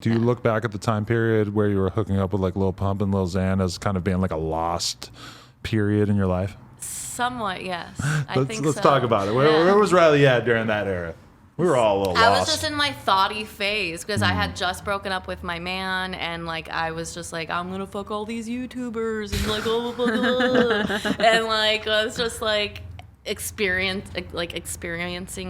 Do you look back at the time period where you were hooking up with like Lil Pump and Lil Xan as kind of being like a lost period in your life? Somewhat, yes. Let's talk about it. Where was Riley at during that era? We were all a little lost. I was just in my thoughty phase because I had just broken up with my man, and like I was just like, I'm gonna fuck all these YouTubers and like blah, blah, blah, blah. And like I was just like experiencing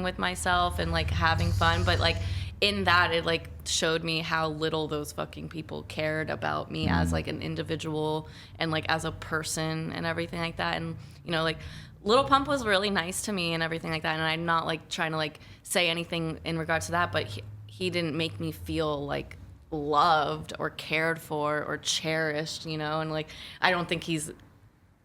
with myself and like having fun, but like in that it like showed me how little those fucking people cared about me as like an individual and like as a person and everything like that. And you know, like Lil Pump was really nice to me and everything like that, and I'm not like trying to like say anything in regards to that, but he didn't make me feel like loved or cared for or cherished, you know. And like I don't think he's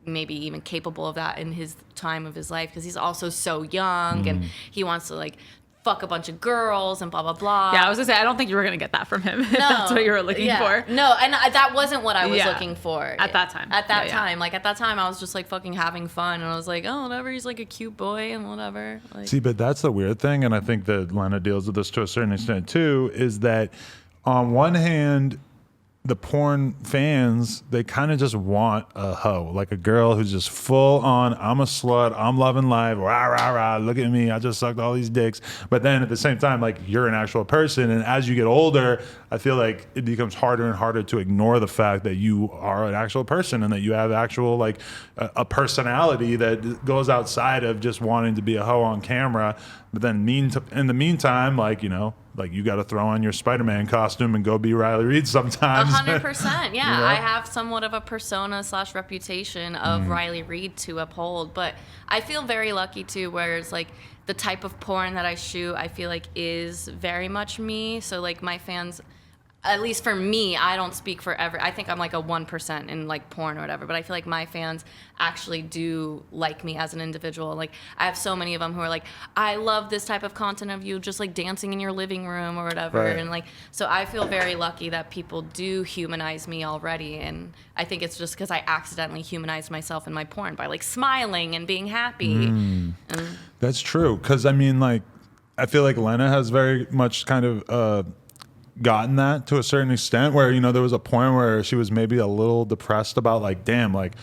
maybe even capable of that in his time of his life because he's also so young and he wants to like fuck a bunch of girls and blah blah blah. Yeah, I was gonna say I don't think you were gonna get that from him. If that's what you were looking for. No, and that wasn't what I was looking for at that time. At that time, like at that time, I was just like fucking having fun, and I was like, oh, whatever. He's like a cute boy and whatever. Like, see, but that's the weird thing, and I think that Lena deals with this to a certain extent too. Is that on one hand, the porn fans, they kind of just want a hoe, like a girl who's just full on, I'm a slut, I'm loving life, rah, rah, rah, look at me, I just sucked all these dicks. But then at the same time, like you're an actual person. And as you get older, I feel like it becomes harder and harder to ignore the fact that you are an actual person and that you have actual, like a personality that goes outside of just wanting to be a hoe on camera. But then in the meantime, like, you know, like you got to throw on your Spider-Man costume and go be Riley Reid sometimes. 100%. Yeah, You know? I have somewhat of a persona / reputation of Riley Reid to uphold, but I feel very lucky too, where it's like the type of porn that I shoot, I feel like is very much me. So like my fans, at least for me, I don't speak for I think I'm like a 1% in like porn or whatever, but I feel like my fans actually do like me as an individual. Like I have so many of them who are like, I love this type of content of you just like dancing in your living room or whatever. Right. And like, so I feel very lucky that people do humanize me already. And I think it's just because I accidentally humanized myself in my porn by like smiling and being happy. And That's true. Cause I mean, like, I feel like Lena has very much kind of, gotten that to a certain extent where, you know, there was a point where she was maybe a little depressed about like, damn, like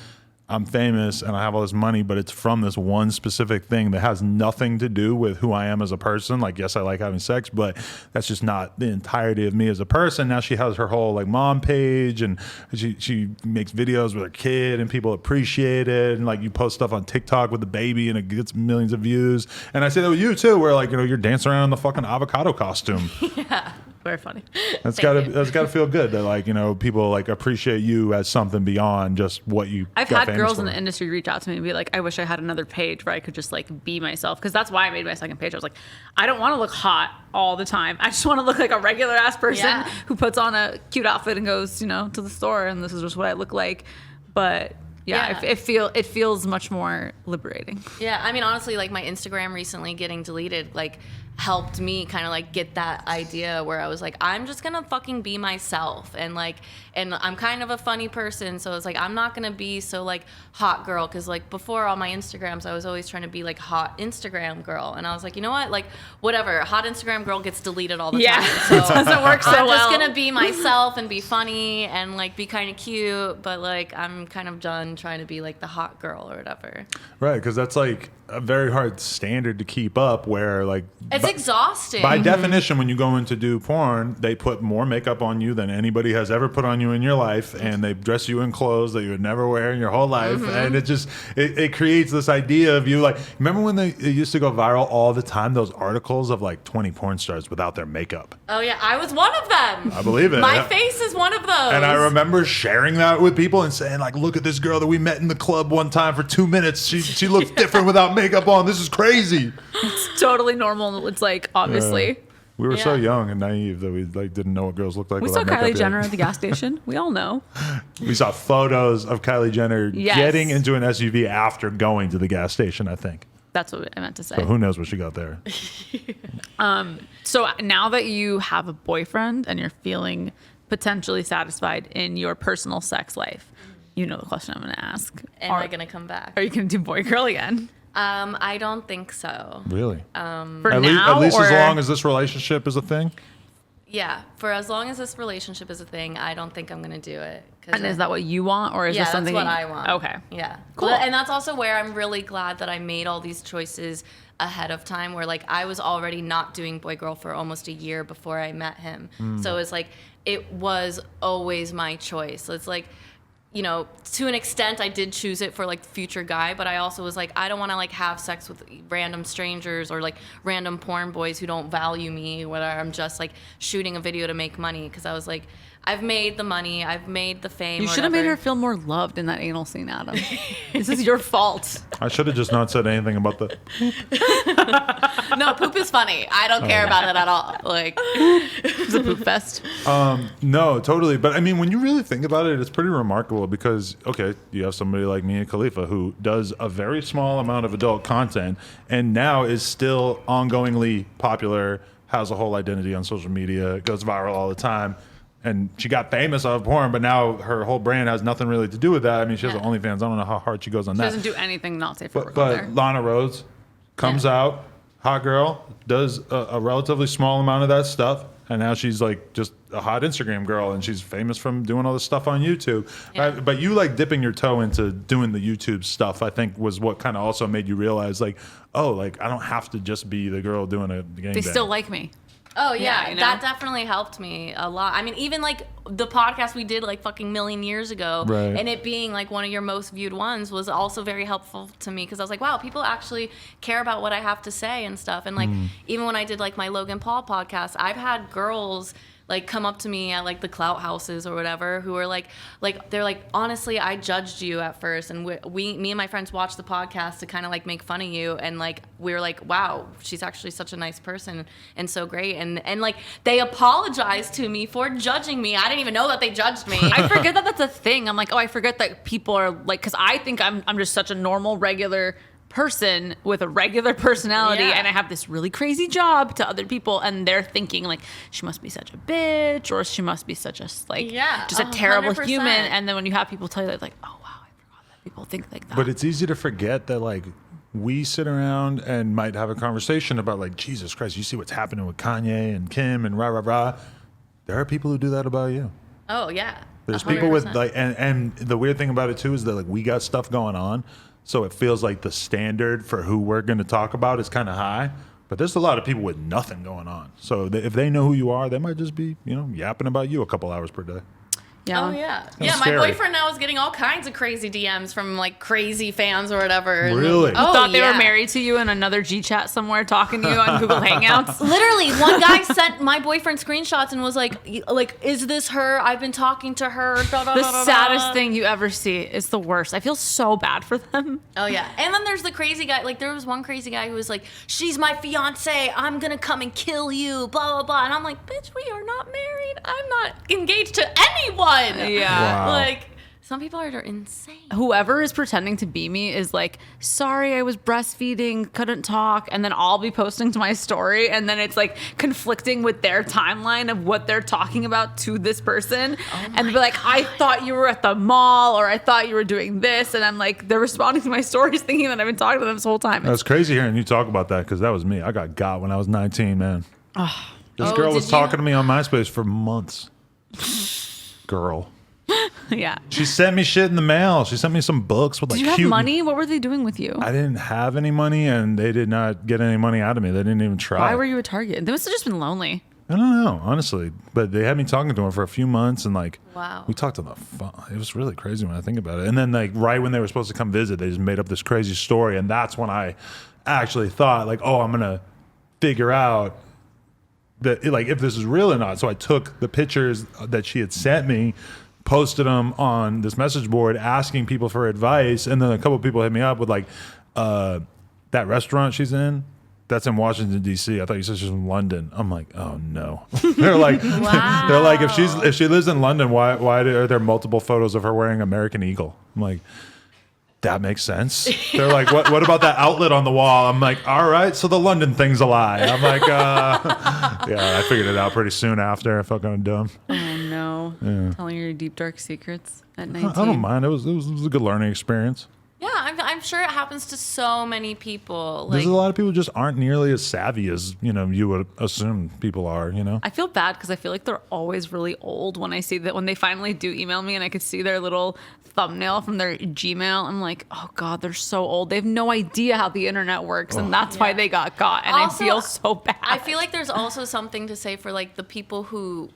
I'm famous and I have all this money, but it's from this one specific thing that has nothing to do with who I am as a person. Like, yes, I like having sex, but that's just not the entirety of me as a person. Now she has her whole like mom page and she makes videos with her kid and people appreciate it. And like you post stuff on TikTok with the baby and it gets millions of views. And I say that with you too, where like, you know, you're dancing around in the fucking avocado costume. yeah. Very funny. That's gotta feel good that like, you know, people like appreciate you as something beyond just what you. I've got had girls for. in the industry reach out to me and be like, I wish I had another page where I could just like be myself. Because that's why I made my second page. I was like, I don't want to look hot all the time. I just want to look like a regular ass person who puts on a cute outfit and goes, you know, to the store and this is just what I look like. But it feels much more liberating. Yeah, I mean, honestly, like my Instagram recently getting deleted, like helped me kind of like get that idea where I was like, I'm just gonna fucking be myself, and like, and I'm kind of a funny person, so it's like I'm not gonna be so like hot girl, because like before all my Instagrams I was always trying to be like hot Instagram girl, and I was like, you know what, like whatever, hot Instagram girl gets deleted all the time, so it doesn't work so I'm well. just gonna be myself and be funny and like be kind of cute, but like I'm kind of done trying to be like the hot girl or whatever. Right, because that's like a very hard standard to keep up where like it's exhausting. By definition, when you go in to do porn, they put more makeup on you than anybody has ever put on you in your life, and they dress you in clothes that you would never wear in your whole life, and it just it creates this idea of you like, remember when it used to go viral all the time, those articles of like 20 porn stars without their makeup? Oh yeah, I was one of them. I believe it. My face is one of those. And I remember sharing that with people and saying like, look at this girl that we met in the club one time for 2 minutes. She looks different without makeup on. This is crazy. It's totally normal. It's like, obviously. We were so young and naive that we like didn't know what girls looked like. We saw Kylie Jenner at the gas station. We all know. We saw photos of Kylie Jenner getting into an SUV after going to the gas station, I think. That's what I meant to say. So who knows what she got there. So now that you have a boyfriend and you're feeling potentially satisfied in your personal sex life, you know the question I'm going to ask. Am I going to come back? Are you going to do boy girl again? I don't think so. Really? For at now, least as long as this relationship is a thing? Yeah, for as long as this relationship is a thing, I don't think I'm gonna do it. And is that what you want, or is this something? That's what I want. Okay. Yeah. Cool. And that's also where I'm really glad that I made all these choices ahead of time. Where like I was already not doing boy girl for almost a year before I met him. So it's like it was always my choice. So it's like, you know, to an extent, I did choose it for like future guy, but I also was like, I don't want to like have sex with random strangers or like random porn boys who don't value me. Whether I'm just like shooting a video to make money, because I was like, I've made the money, I've made the fame. You should have made her feel more loved in that anal scene, Adam. This is your fault. I should have just not said anything about the. No, poop is funny. I don't care about it at all. Like, It's a poop fest. No, totally. But I mean, when you really think about it, it's pretty remarkable because, okay, you have somebody like Mia Khalifa who does a very small amount of adult content and now is still ongoingly popular, has a whole identity on social media, goes viral all the time. And she got famous off of porn, but now her whole brand has nothing really to do with that. I mean, she has an OnlyFans. I don't know how hard she goes on She that. doesn't do anything not safe for work on But there. Lana Rhoades comes out, hot girl, does a relatively small amount of that stuff, and now she's like just a hot Instagram girl, and she's famous from doing all this stuff on YouTube. Yeah. But you like dipping your toe into doing the YouTube stuff, I think was what kind of also made you realize like, oh, like I don't have to just be the girl doing a game. They still like me. oh yeah, you know? that definitely helped me a lot. I mean, even like the podcast we did like fucking million years ago, Right. and it being like one of your most viewed ones was also very helpful to me, because I was like, wow, people actually care about what I have to say and stuff. And like even when I did like my Logan Paul podcast, I've had girls like come up to me at like the clout houses or whatever who are like they're like, honestly, I judged you at first, and me and my friends watched the podcast to kind of like make fun of you, and like we were like, wow, she's actually such a nice person and so great, and like they apologized to me for judging me. I didn't even know that they judged me. I forget that that's a thing. I'm like, oh, I forget that people are like, because I think I'm just such a normal, regular person with a regular personality, Yeah. and I have this really crazy job to other people, and they're thinking like, she must be such a bitch, or she must be such a like, Yeah, just a terrible 100%. human. And then when you have people tell you that, like, oh wow, I forgot that people think like that. But it's easy to forget that like we sit around and might have a conversation about like, Jesus Christ, you see what's happening with Kanye and Kim and rah rah rah. There are people who do that about you. Oh yeah. There's people with 100%. like, and the weird thing about it too is that like we got stuff going on, so it feels like the standard for who we're going to talk about is kind of high. But there's a lot of people with nothing going on. So if they know who you are, they might just be, you know, yapping about you a couple hours per day. yeah. Oh yeah, yeah. My scary. boyfriend now is getting all kinds of crazy DMs from like crazy fans or whatever. And, Really? Oh, Thought they yeah. were married to you in another G chat somewhere, talking to you on Google Hangouts. Literally, one guy sent my boyfriend screenshots and was like, is this her? I've been talking to her. Da, da, The da, da, saddest da. thing you ever see. It's the worst. I feel so bad for them. Oh yeah, and then there's the crazy guy. Like there was one crazy guy who was like, "She's my fiance. I'm gonna come and kill you." Blah blah blah. And I'm like, "Bitch, we are not married. I'm not engaged to anyone." Yeah. Wow. Like some people are insane. Whoever is pretending to be me is like, sorry, I was breastfeeding, couldn't talk, and then I'll be posting to my story, and then it's like conflicting with their timeline of what they're talking about to this person, and they'll be like, I thought you were at the mall, or I thought you were doing this, and I'm like, they're responding to my stories thinking that I've been talking to them this whole time. That's crazy hearing you talk about that because that was me. I got when I was 19, man. This Oh, girl did was you- talking to me on MySpace for months. Girl. Yeah. She sent me shit in the mail. She sent me some books with like Did you have cute money? What were they doing with you? I didn't have any money, and they did not get any money out of me. They didn't even try. Why were you a target? They must have just been lonely. I don't know, honestly. But they had me talking to her for a few months, and like, Wow. we talked on the phone. It was really crazy when I think about it. And then like right when they were supposed to come visit, they just made up this crazy story, and that's when I actually thought like, oh, I'm gonna figure out that like if this is real or not. So I took the pictures that she had sent me, posted them on this message board asking people for advice, and then a couple of people hit me up with like that restaurant she's in, that's in Washington D.C. I thought you said she's in London. I'm like, oh no. They're like Wow. they're like, if she lives in London, why are there multiple photos of her wearing American Eagle? I'm like, that makes sense. They're like, what about that outlet on the wall? I'm like, all right, so the London thing's a lie. I'm like, yeah, I figured it out pretty soon after. I felt kind of dumb. Oh no. Telling your deep dark secrets at 19. I don't mind. It was a good learning experience. Yeah, I'm sure it happens to so many people. There's Like, a lot of people just aren't nearly as savvy as, you would assume people are, I feel bad because I feel like they're always really old when I see that when they finally do email me and I could see their little thumbnail from their Gmail. I'm like, oh God, they're so old. They have no idea how the internet works. And that's why they got caught. And Also, I feel so bad. I feel like there's also something to say for like the people who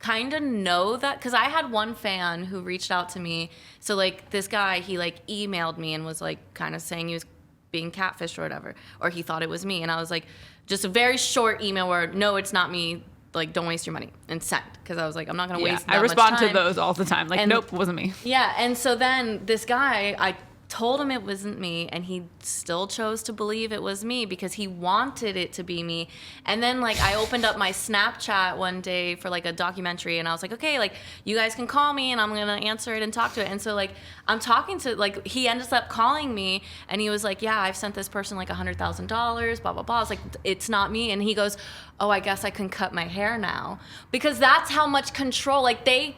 kind of know that, because I had one fan who reached out to me. So like this guy, he like emailed me and was like kind of saying he was being catfished or whatever, or he thought it was me. And I was like, just a very short email where, no, it's not me. Like, don't waste your money, and send. Because I was like, I'm not going to waste that I respond much time. to those all the time. Like, And- nope, wasn't me. Yeah, and so then this guy, I told him it wasn't me, and he still chose to believe it was me because he wanted it to be me. And then like I opened up my Snapchat one day for like a documentary, and I was like, okay, like you guys can call me and I'm gonna answer it and talk to it. And so like I'm talking to, like, he ended up calling me and he was like, yeah, I've sent this person like $100,000, blah blah blah. I was like, it's not me. And he goes, oh, I guess I can cut my hair now, because that's how much control, like they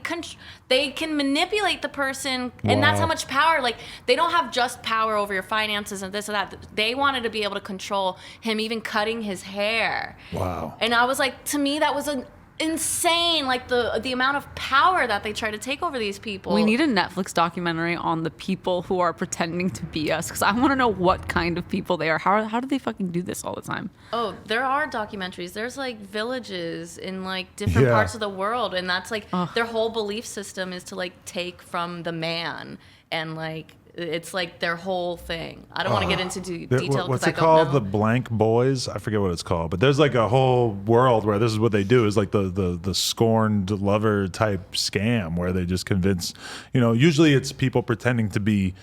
can manipulate the person, and that's how much power. Like, they don't have just power over your finances and this or that. They wanted to be able to control him even cutting his hair. Wow. And I was like, to me, that was an insane, like the amount of power that they try to take over these people. We need a Netflix documentary on the people who are pretending to be us, because I want to know what kind of people they are. How do they fucking do this all the time? Oh, there are documentaries. There's like villages in like different parts of the world, and that's like their whole belief system is to like take from the man, and like it's like their whole thing. I don't want to get into detail What's because I it don't called? know. The blank boys? I forget what it's called, but there's like a whole world where this is what they do, is like the scorned lover type scam where they just convince, usually it's people pretending to be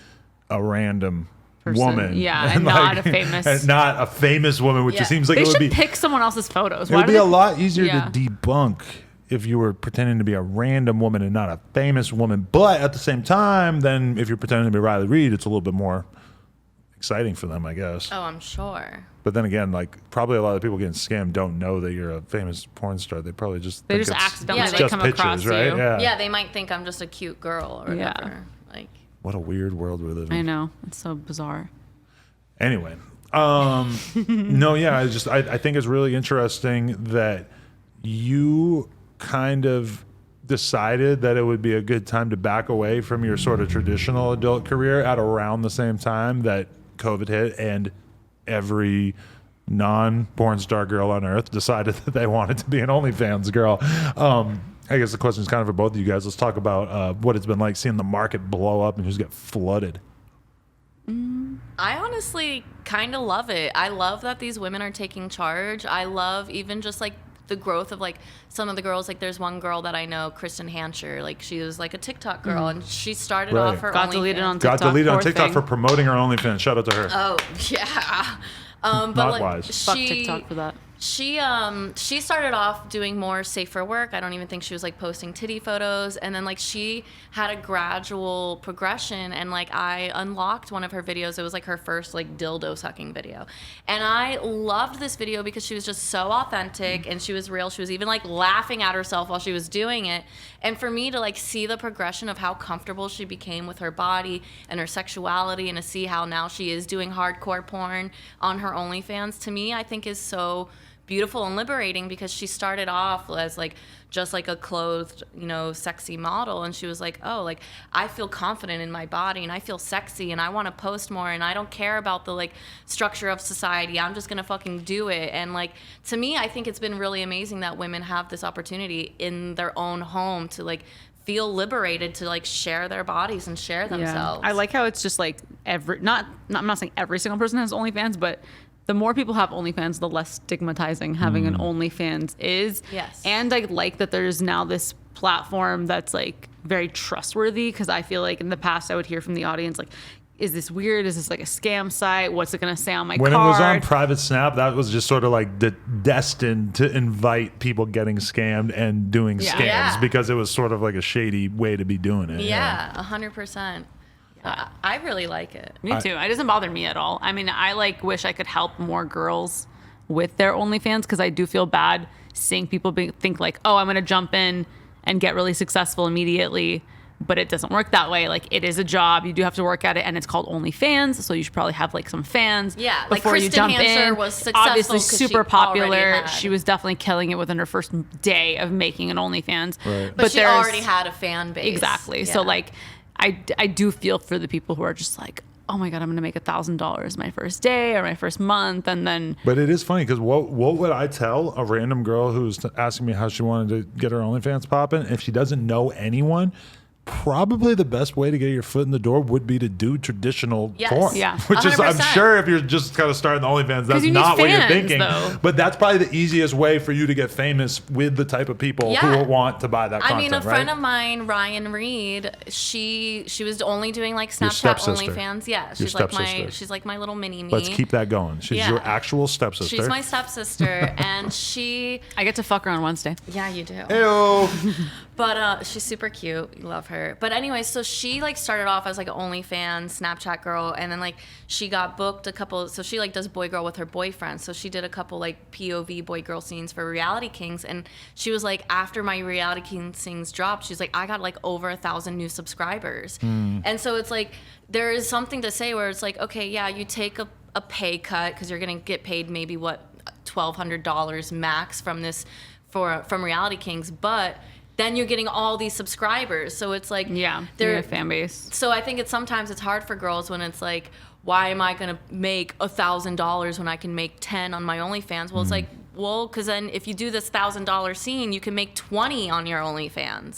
a random woman. Yeah, and not a famous- and not a famous woman, which Yeah. just seems like They it would should be pick someone else's photos. it Why would do be they- a lot easier Yeah. to debunk if you were pretending to be a random woman and not a famous woman. But at the same time, then if you're pretending to be Riley Reid, it's a little bit more exciting for them, I guess. Oh, I'm sure. But then again, like, probably a lot of people getting scammed don't know that you're a famous porn star. They probably just They think just it's- accidentally it's like just come pictures, across right? you. Yeah. Yeah, they might think I'm just a cute girl or Yeah. whatever. Like, What a weird world we live in. I know, it's so bizarre. Anyway, no, yeah, I think it's really interesting that you kind of decided that it would be a good time to back away from your sort of traditional adult career at around the same time that COVID hit, and every non-porn star girl on earth decided that they wanted to be an OnlyFans girl. I guess the question is kind of for both of you guys. Let's talk about what it's been like seeing the market blow up and just get flooded. I honestly kind of love it. I love that these women are taking charge. I love even just like the growth of like some of the girls. Like there's one girl that I know, Kristen Hancher. Like she was like a TikTok girl, and she started Right. off her Got deleted OnlyFans. on Got TikTok. deleted on poor TikTok thing. for promoting her OnlyFans. Shout out to her. Oh yeah. But Not like wise. Fuck TikTok for that. She started off doing more safer work. I don't even think she was like posting titty photos, and then like she had a gradual progression, and like I unlocked one of her videos. It was like her first like dildo sucking video, and I loved this video because she was just so authentic and she was real. She was even like laughing at herself while she was doing it, and for me to like see the progression of how comfortable she became with her body and her sexuality, and to see how now she is doing hardcore porn on her OnlyFans, to me I think is so beautiful and liberating, because she started off as like just like a clothed, sexy model, and she was like, oh, like I feel confident in my body and I feel sexy and I want to post more and I don't care about the like structure of society. I'm just gonna fucking do it. And like to me, I think it's been really amazing that women have this opportunity in their own home to like feel liberated to like share their bodies and share themselves. I like how it's just like I'm not saying every single person has OnlyFans, but the more people have OnlyFans, the less stigmatizing having an OnlyFans is. Yes. And I like that there's now this platform that's like very trustworthy, because I feel like in the past I would hear from the audience like, is this weird? Is this like a scam site? What's it going to say on my When card? it was on Private Snap, that was just sort of like destined to invite people getting scammed and doing Yeah. scams, Yeah. because it was sort of like a shady way to be doing it. Yeah, 100%. I really like it. Me too. It doesn't bother me at all. I mean, I like wish I could help more girls with their OnlyFans, because I do feel bad seeing people think like, oh, I'm going to jump in and get really successful immediately, but it doesn't work that way. Like, it is a job. You do have to work at it, and it's called OnlyFans, so you should probably have like some fans. Yeah, like before you Kristen jump Hanser in. was successful Obviously, 'cause she super popular. already had- She was definitely killing it within her first day of making an OnlyFans. Right. But she there's- already had a fan base. Exactly. So Yeah. like, I do feel for the people who are just like, oh my God, I'm going to make $1,000 my first day or my first month. And then, But it is funny because what would I tell a random girl who's asking me how she wanted to get her OnlyFans popping if she doesn't know anyone? Probably the best way to get your foot in the door would be to do traditional Yes. porn. Yeah. Which is, I'm 100%. sure if you're just kind of starting the OnlyFans, that's you need not what you're fans, thinking. though. But that's probably the easiest way for you to get famous with the type of people who Yeah. will want to buy that I content, mean, a friend right? of mine, Ryan Reid, she was only doing like Your Snapchat stepsister. OnlyFans. Yeah, Your she's stepsister. like my little mini me. Let's keep that going. She's Yeah. your actual stepsister. She's my stepsister, and she. I get to fuck her on Wednesday. Yeah, you do. Ew. But she's super cute. You love her. But anyway, so she like started off as like an OnlyFans Snapchat girl, and then like she got booked a couple. So she like does boy girl with her boyfriend. So she did a couple like POV boy girl scenes for Reality Kings, and she was like, after my Reality Kings scenes dropped, she's like, I got like over 1,000 new subscribers, and so it's like there is something to say where it's like, okay, yeah, you take a pay cut because you're gonna get paid maybe what $1,200 max from this from Reality Kings, but then you're getting all these subscribers. So it's like, Yeah. they're A fan base. So I think sometimes it's hard for girls when it's like, why am I gonna make $1,000 when I can make 10 on my OnlyFans? Well, it's like, well, because then if you do this $1,000 scene, you can make 20 on your OnlyFans.